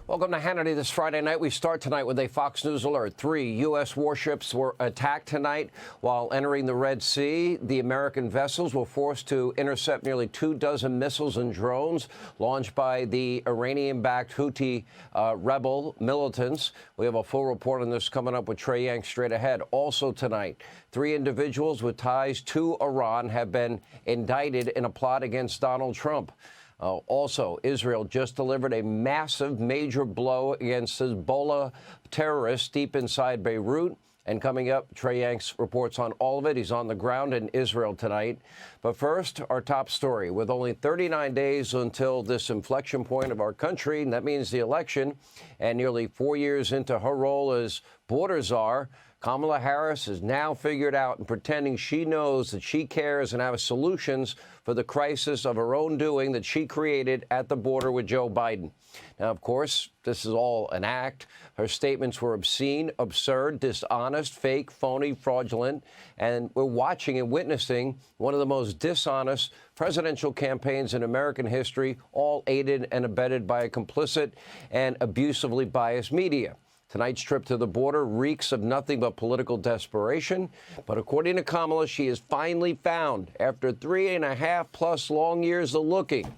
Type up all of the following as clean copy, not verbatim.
Welcome to Hannity this Friday night. We start tonight with a Fox News alert. 3 U.S. warships were attacked tonight while entering the Red Sea. The American vessels were forced to intercept nearly 24 missiles and drones launched by the Iranian-backed Houthi rebel militants. We have a full report on this coming up with Trey Yang straight ahead. Also tonight, 3 individuals with ties to Iran have been indicted in a plot against Donald Trump. Also, Israel just delivered a massive major blow against Hezbollah terrorists deep inside Beirut. And coming up, Trey Yanks reports on all of it. He's on the ground in Israel tonight. But first, our top story. With only 39 days until this inflection point of our country, and that means the election, and nearly 4 years into her role as border czar, Kamala Harris has now figured out and pretending she knows that she cares and has solutions for the crisis of her own doing that she created at the border with Joe Biden. Now, of course, this is all an act. Her statements were obscene, absurd, dishonest, fake, phony, fraudulent, and we're watching and witnessing one of the most dishonest presidential campaigns in American history, all aided and abetted by a complicit and abusively biased media. Tonight's trip to the border reeks of nothing but political desperation. But according to Kamala, she has finally found, after 3.5+ long years of looking,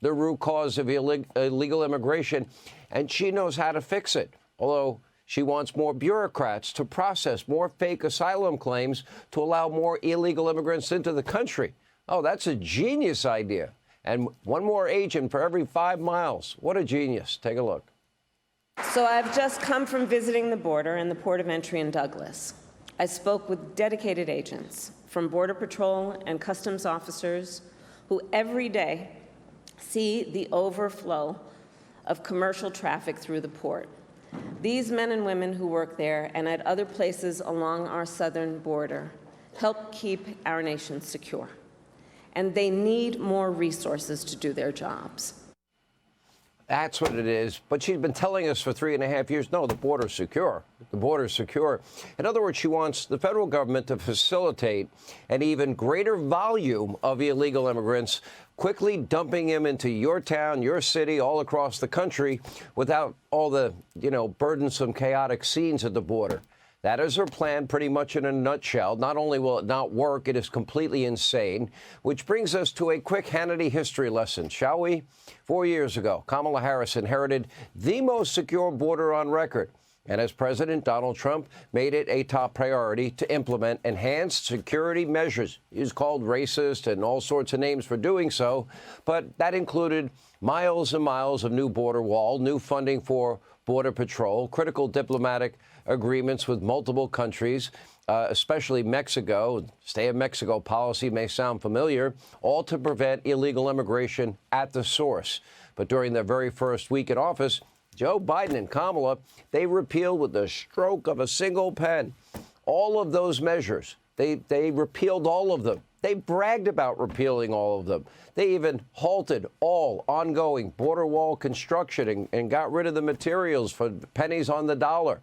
the root cause of illegal immigration, and she knows how to fix it. Although she wants more bureaucrats to process more fake asylum claims to allow more illegal immigrants into the country. Oh, that's a genius idea. And one more agent for every 5 miles. What a genius. Take a look. So I've just come from visiting the border and the port of entry in Douglas. I spoke with dedicated agents from Border Patrol and customs officers who every day see the overflow of commercial traffic through the port. These men and women who work there and at other places along our southern border help keep our nation secure. And they need more resources to do their jobs. That's what it is. But she's been telling us for 3.5 years, no, the border's secure. The border's secure. In other words, she wants the federal government to facilitate an even greater volume of illegal immigrants, quickly dumping them into your town, your city, all across the country without all the, burdensome, chaotic scenes at the border. That is her plan pretty much in a nutshell. Not only will it not work, it is completely insane, which brings us to a quick Hannity history lesson, shall we? 4 years ago, Kamala Harris inherited the most secure border on record. And as President Donald Trump made it a top priority to implement enhanced security measures. He's called racist and all sorts of names for doing so. But that included miles and miles of new border wall, new funding for Border Patrol, critical diplomatic agreements with multiple countries, especially Mexico. Stay in Mexico policy may sound familiar, all to prevent illegal immigration at the source. But during their very first week in office, Joe Biden and Kamala, they repealed with the stroke of a single pen all of those measures. They repealed all of them. They bragged about repealing all of them. They even halted all ongoing border wall construction and got rid of the materials for pennies on the dollar,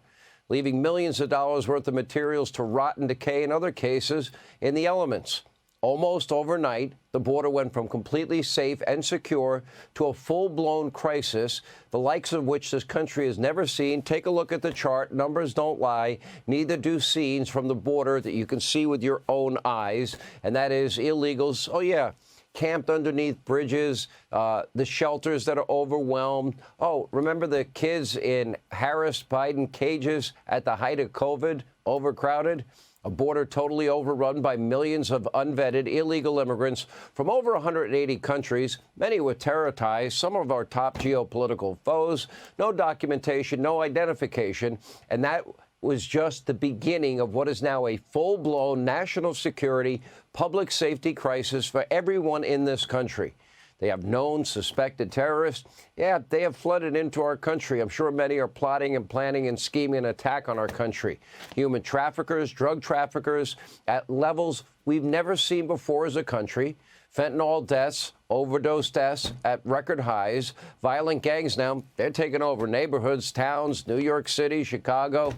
leaving millions of dollars worth of materials to rot and decay in other cases in the elements. Almost overnight, the border went from completely safe and secure to a full-blown crisis, the likes of which this country has never seen. Take a look at the chart. Numbers don't lie. Neither do scenes from the border that you can see with your own eyes, and that is illegals. Oh, yeah. Camped underneath bridges, the shelters that are overwhelmed. Oh, remember the kids in Harris-Biden cages at the height of COVID, overcrowded? A border totally overrun by millions of unvetted illegal immigrants from over 180 countries, many with terror ties, some of our top geopolitical foes, no documentation, no identification, and that was just the beginning of what is now a full-blown national security, public safety crisis for everyone in this country. They have known suspected terrorists. Yeah, they have flooded into our country. I'm sure many are plotting and planning and scheming an attack on our country. Human traffickers, drug traffickers at levels we've never seen before as a country. Fentanyl deaths, overdose deaths at record highs. Violent gangs now, they're taking over neighborhoods, towns, New York City, Chicago,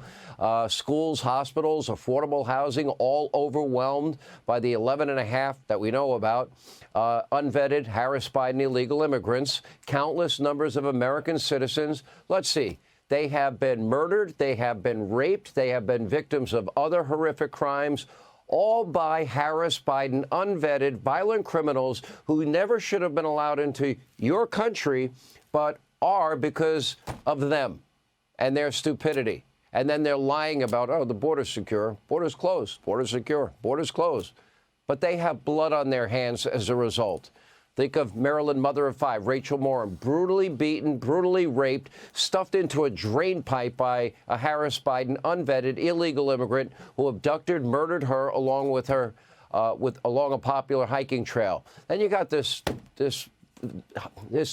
schools, hospitals, affordable housing, all overwhelmed by the 11.5 that we know about. Unvetted Harris-Biden illegal immigrants, countless numbers of American citizens. Let's see. They have been murdered. They have been raped. They have been victims of other horrific crimes, all by Harris-Biden unvetted violent criminals who never should have been allowed into your country, but are because of them and their stupidity. And then they're lying about, oh, the border's secure, border's closed, border's secure, border's closed. But they have blood on their hands as a result. Think of Maryland mother of 5, Rachel Morin, brutally beaten, brutally raped, stuffed into a drain pipe by a Harris-Biden unvetted illegal immigrant who abducted, murdered her along with her, along a popular hiking trail. Then you got this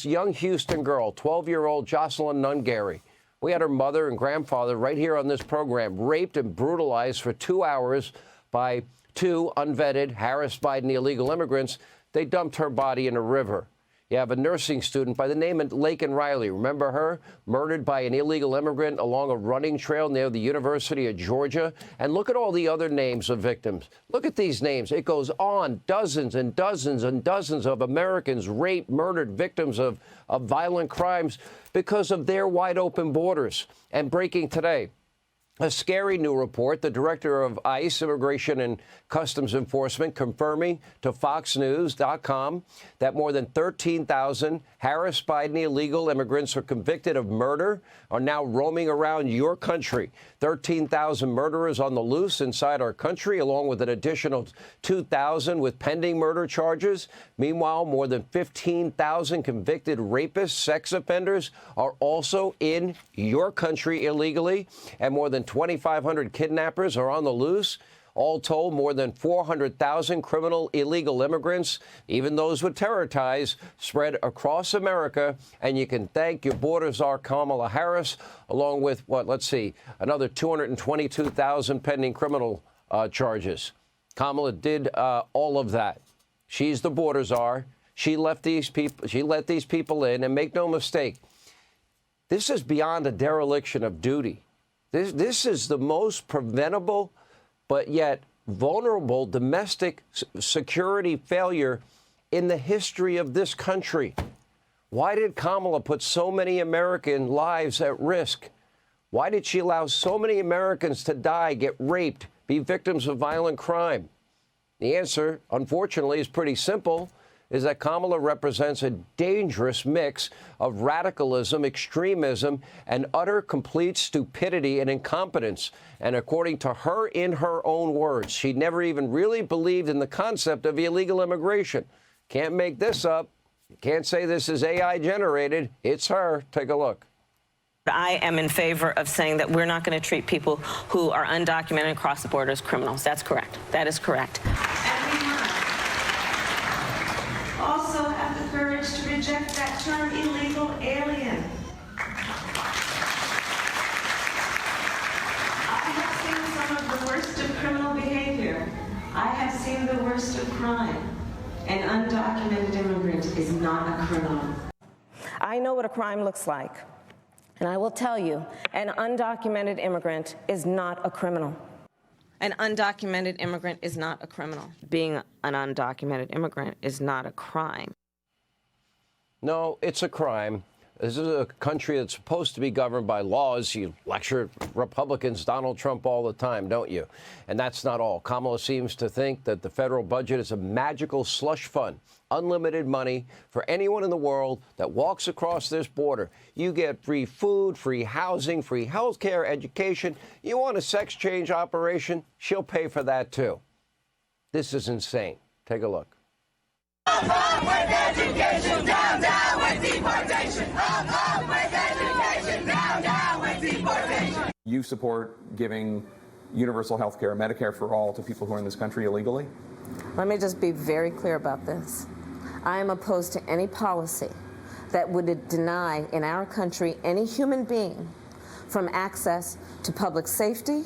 young Houston girl, 12-year-old Jocelyn Nungary. We had her mother and grandfather right here on this program, raped and brutalized for 2 hours by 2 unvetted Harris-Biden illegal immigrants. They dumped her body in a river. You have a nursing student by the name of Laken Riley. Remember her? Murdered by an illegal immigrant along a running trail near the University of Georgia. And look at all the other names of victims. Look at these names. It goes on. Dozens and dozens and dozens of Americans raped, murdered, victims of violent crimes because of their wide open borders. And breaking today, a scary new report, the director of ICE, Immigration and Customs Enforcement, confirming to FoxNews.com that more than 13,000 Harris-Biden illegal immigrants are convicted of murder are now roaming around your country. 13,000 murderers on the loose inside our country, along with an additional 2,000 with pending murder charges. Meanwhile, more than 15,000 convicted rapists, sex offenders are also in your country illegally, and more than 2,500 kidnappers are on the loose. All told, more than 400,000 criminal illegal immigrants, even those with terror ties, spread across America. And you can thank your border czar Kamala Harris, along with, another 222,000 pending criminal charges. Kamala did all of that. She's the border czar. She let these people in. And make no mistake, this is beyond a dereliction of duty. This is the most preventable but yet vulnerable domestic security failure in the history of this country. Why did Kamala put so many American lives at risk? Why did she allow so many Americans to die, get raped, be victims of violent crime? The answer, unfortunately, is pretty simple, is that Kamala represents a dangerous mix of radicalism, extremism, and utter complete stupidity and incompetence. And according to her, in her own words, she never even really believed in the concept of illegal immigration. Can't make this up. Can't say this is AI generated. It's her. Take a look. I am in favor of saying that we're not going to treat people who are undocumented across the border as criminals. That's correct. That is correct. Also have the courage to reject that term illegal alien. I have seen some of the worst of criminal behavior. I have seen the worst of crime. An undocumented immigrant is not a criminal. I know what a crime looks like, and I will tell you, an undocumented immigrant is not a criminal. An undocumented immigrant is not a criminal. Being an undocumented immigrant is not a crime. No, it's a crime. This is a country that's supposed to be governed by laws. You lecture Republicans, Donald Trump, all the time, don't you? And that's not all. Kamala seems to think that the federal budget is a magical slush fund, unlimited money for anyone in the world that walks across this border. You get free food, free housing, free health care, education. You want a sex change operation? She'll pay for that, too. This is insane. Take a look. Up with education, down, down with deportation. Up with education, down, down with deportation. You support giving universal health care, Medicare for all, to people who are in this country illegally? Let me just be very clear about this. I am opposed to any policy that would deny in our country any human being from access to public safety,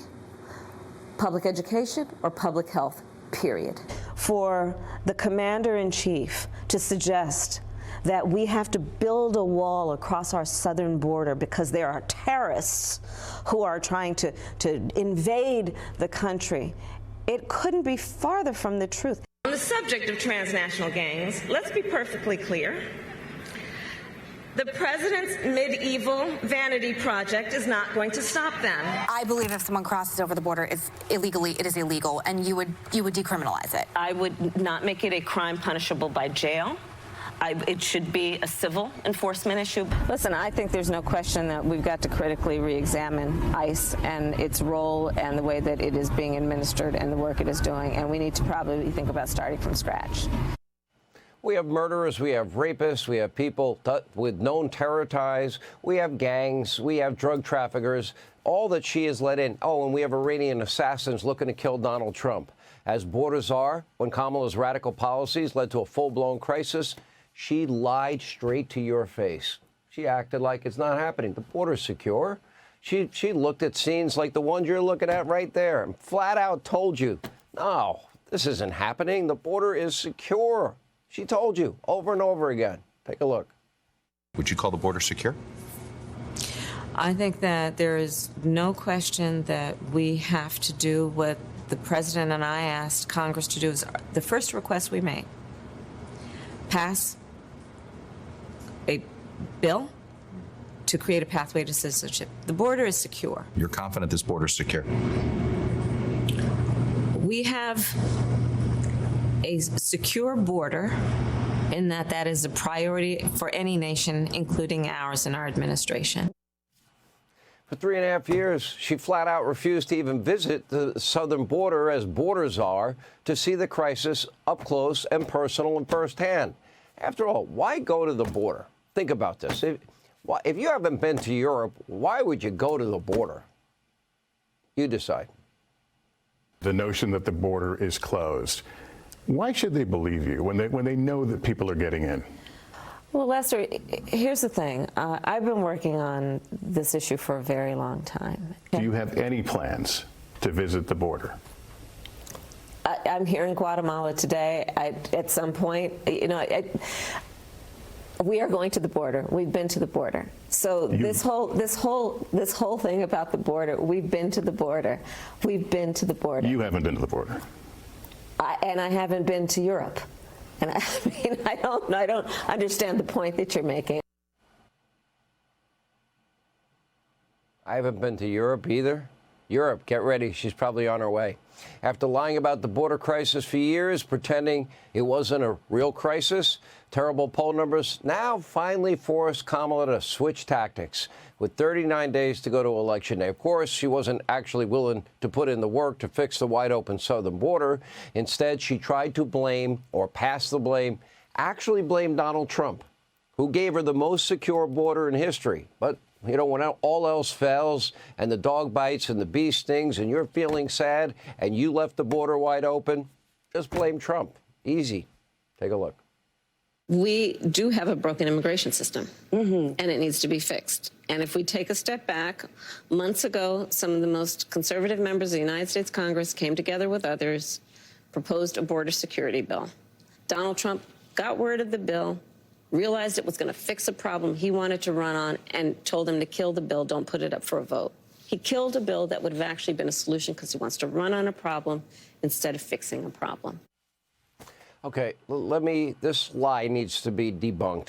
public education, or public health period. For the commander-in-chief to suggest that we have to build a wall across our southern border because there are terrorists who are trying to invade the country, it couldn't be farther from the truth. On the subject of transnational gangs, let's be perfectly clear. The president's medieval vanity project is not going to stop them. I believe if someone crosses over the border illegally, it is illegal, and you would decriminalize it. I would not make it a crime punishable by jail. It should be a civil enforcement issue. Listen, I think there's no question that we've got to critically re-examine ICE and its role and the way that it is being administered and the work it is doing, and we need to probably think about starting from scratch. We have murderers, we have rapists, we have people with known terror ties, we have gangs, we have drug traffickers, all that she has let in. Oh, and we have Iranian assassins looking to kill Donald Trump. As borders are, when Kamala's radical policies led to a full-blown crisis, she lied straight to your face. She acted like it's not happening. The border's secure. She looked at scenes like the ones you're looking at right there and flat out told you, no, this isn't happening. The border is secure. She told you over and over again. Take a look. Would you call the border secure? I think that there is no question that we have to do what the president and I asked Congress to do. Is the first request we made. Pass a bill to create a pathway to citizenship. The border is secure. You're confident this border is secure? We have a secure border in that is a priority for any nation, including ours and our administration. For 3.5 years, she flat out refused to even visit the southern border, as borders are, to see the crisis up close and personal and firsthand. After all, why go to the border? Think about this. If you haven't been to Europe, why would you go to the border? You decide. The notion that the border is closed. Why should they believe you when they know that people are getting in? Well, Lester, here's the thing. I've been working on this issue for a very long time. Do you have any plans to visit the border? I'm here in Guatemala today. At some point, we are going to the border. We've been to the border. So this whole thing about the border, we've been to the border. We've been to the border. You haven't been to the border. And I haven't been to Europe. And I don't understand the point that you're making. I haven't been to Europe either. Europe, get ready. She's probably on her way. After lying about the border crisis for years, pretending it wasn't a real crisis, terrible poll numbers now finally forced Kamala to switch tactics. With 39 days to go to Election Day. Of course, she wasn't actually willing to put in the work to fix the wide-open southern border. Instead, she tried to blame, or pass the blame, actually blame Donald Trump, who gave her the most secure border in history. But, when all else fails and the dog bites and the bee stings and you're feeling sad and you left the border wide open, just blame Trump. Easy. Take a look. We do have a broken immigration system, and it needs to be fixed. And if we take a step back, months ago, some of the most conservative members of the United States Congress came together with others, proposed a border security bill. Donald Trump got word of the bill, realized it was going to fix a problem he wanted to run on, and told him to kill the bill, don't put it up for a vote. He killed a bill that would have actually been a solution because he wants to run on a problem instead of fixing a problem. Okay, this lie needs to be debunked.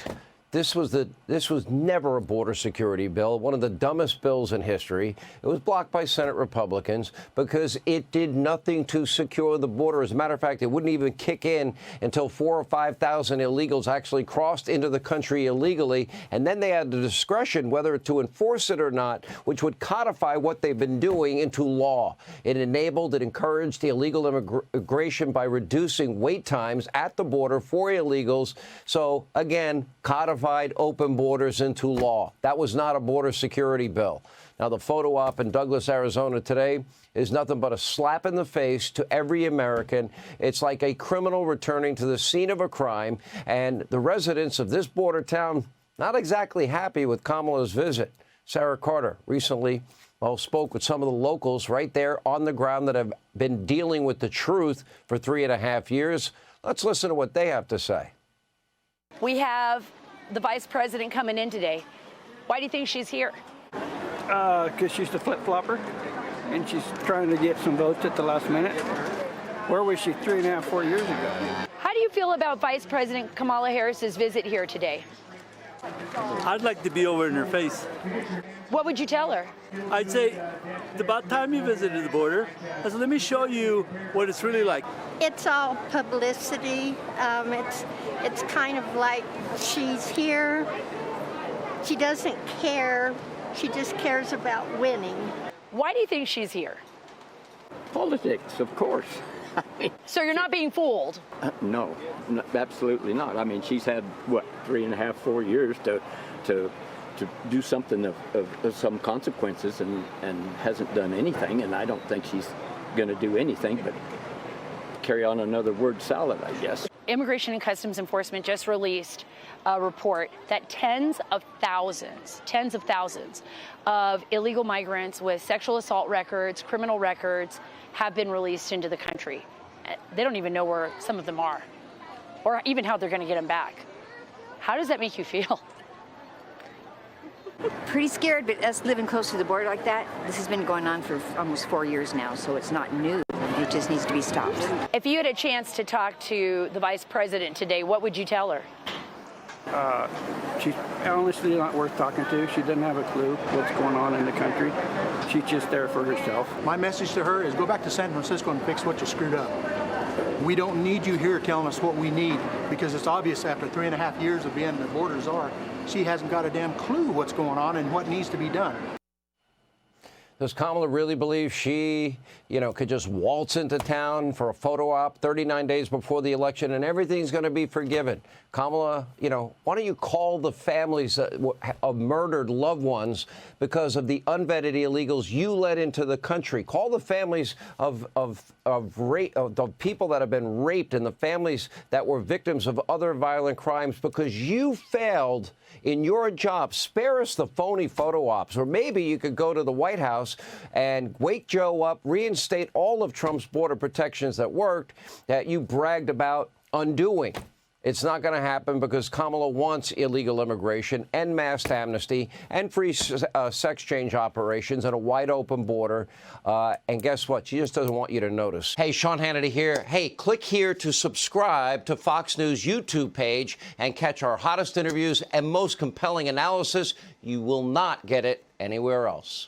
This was never a border security bill, one of the dumbest bills in history. It was blocked by Senate Republicans because it did nothing to secure the border. As a matter of fact, it wouldn't even kick in until 4,000 or 5,000 illegals actually crossed into the country illegally. And then they had the discretion whether to enforce it or not, which would codify what they've been doing into law. It encouraged the illegal immigration by reducing wait times at the border for illegals. So, again, codified open borders into law. That was not a border security bill. Now, the photo op in Douglas, Arizona today is nothing but a slap in the face to every American. It's like a criminal returning to the scene of a crime, and the residents of this border town not exactly happy with Kamala's visit. Sarah Carter recently spoke with some of the locals right there on the ground that have been dealing with the truth for 3.5 years. Let's listen to what they have to say. We have the vice president coming in today. Why do you think she's here? Because she's the flip-flopper, and she's trying to get some votes at the last minute. Where was she 3.5, 4 years ago? How do you feel about Vice President Kamala Harris's visit here today? I'd like to be over in her face. What would you tell her? I'd say, it's about time you visited the border. I said, let me show you what it's really like. It's all publicity. It's kind of like she's here. She doesn't care. She just cares about winning. Why do you think she's here? Politics, of course. So you're not being fooled? No, absolutely not. I mean, she's had, what, 3.5, 4 years to do something of some consequences and hasn't done anything, and I don't think she's going to do anything but carry on another word salad, I guess. Immigration and Customs Enforcement just released a report that tens of thousands of illegal migrants with sexual assault records, criminal records, have been released into the country. They don't even know where some of them are, or even how they're going to get them back. How does that make you feel? Pretty scared, but us living close to the border like that, this has been going on for almost 4 years now, so it's not new. It just needs to be stopped. If you had a chance to talk to the vice president today, what would you tell her? She's honestly not worth talking to. She doesn't have a clue what's going on in the country. She's just there for herself. My message to her is go back to San Francisco and fix what you screwed up. We don't need you here telling us what we need, because it's obvious after 3.5 years of being the border czar, she hasn't got a damn clue what's going on and what needs to be done. Does Kamala really believe she, could just waltz into town for a photo op 39 days before the election and everything's going to be forgiven? Kamala, why don't you call the families of murdered loved ones because of the unvetted illegals you let into the country? Call the families of people that have been raped and the families that were victims of other violent crimes because you failed in your job. Spare us the phony photo ops, or maybe you could go to the White House and wake Joe up, reinstate all of Trump's border protections that worked, that you bragged about undoing. It's not going to happen because Kamala wants illegal immigration and mass amnesty and free sex change operations and a wide open border. And guess what? She just doesn't want you to notice. Hey, Sean Hannity here. Hey, click here to subscribe to Fox News YouTube page and catch our hottest interviews and most compelling analysis. You will not get it anywhere else.